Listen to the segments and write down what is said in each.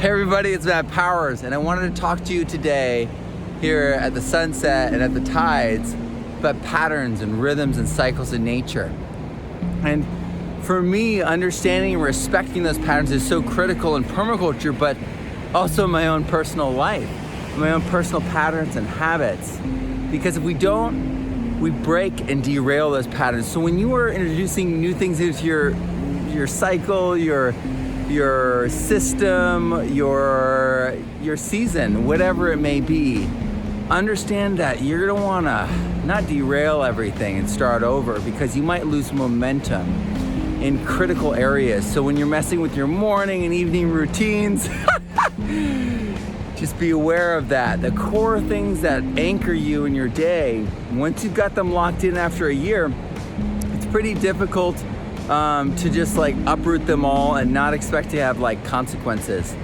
Hey everybody, it's Matt Powers, and I wanted to talk to you today here at the sunset and at the tides about patterns and rhythms and cycles in nature. And for me, understanding and respecting those patterns is so critical in permaculture, but also in my own personal life, my own personal patterns and habits. Because if we don't, we break and derail those patterns. So when you are introducing new things into your cycle, your system, your season, whatever it may be, understand that you're gonna wanna not derail everything and start over, because you might lose momentum in critical areas. So when you're messing with your morning and evening routines, just be aware of that. The core things that anchor you in your day, once you've got them locked in after a year, it's pretty difficult to just like uproot them all and not expect to have like consequences.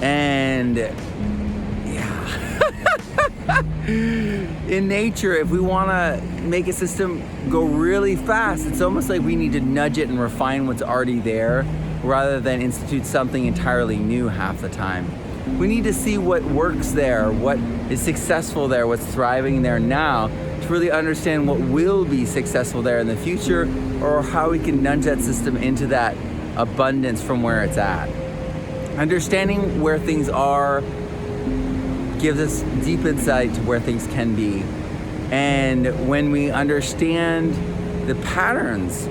And yeah, in nature, if we want to make a system go really fast, it's almost like we need to nudge it and refine what's already there rather than institute something entirely new half the time. We need to see what works there, what is successful there, what's thriving there now, to really understand what will be successful there in the future, or how we can nudge that system into that abundance from where it's at. Understanding where things are gives us deep insight to where things can be. And when we understand the patterns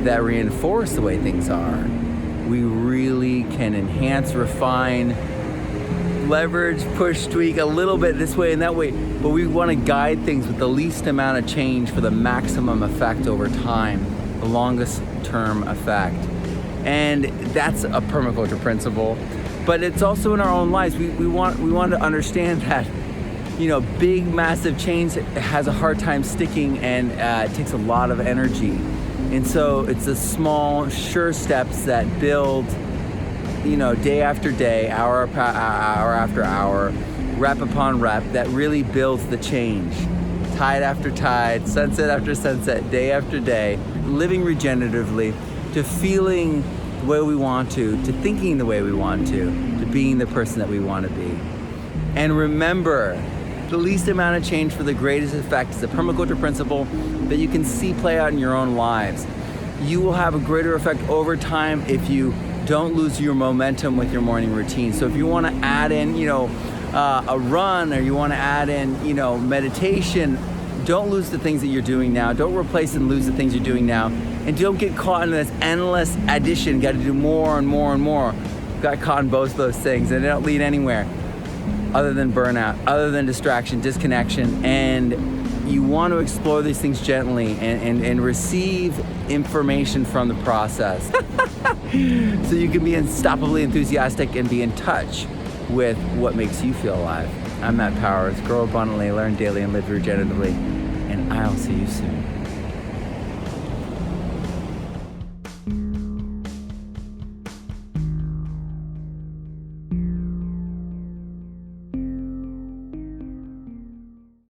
that reinforce the way things are, we really can enhance, refine, leverage, push, tweak a little bit this way and that way, but we want to guide things with the least amount of change for the maximum effect over time, the longest term effect. And that's a permaculture principle, but it's also in our own lives. We want to understand that, you know, big, massive change has a hard time sticking, and it takes a lot of energy. And so it's the small, sure steps that build, you know, day after day, hour after hour, rep upon rep, that really builds the change. Tide after tide, sunset after sunset, day after day, living regeneratively, to feeling the way we want to thinking the way we want to being the person that we want to be. And remember, the least amount of change for the greatest effect is a permaculture principle that you can see play out in your own lives. You will have a greater effect over time if you don't lose your momentum with your morning routine. So if you want to add in, you know, a run, or you want to add in, you know, meditation, don't lose the things that you're doing now. Don't replace and lose the things you're doing now. And don't get caught in this endless addition. Got to do more and more and more. Got caught in both those things, and they don't lead anywhere other than burnout, other than distraction, disconnection. And you want to explore these things gently and receive information from the process. So you can be unstoppably enthusiastic and be in touch with what makes you feel alive. I'm Matt Powers. Grow abundantly, learn daily, and live regeneratively. And I'll see you soon.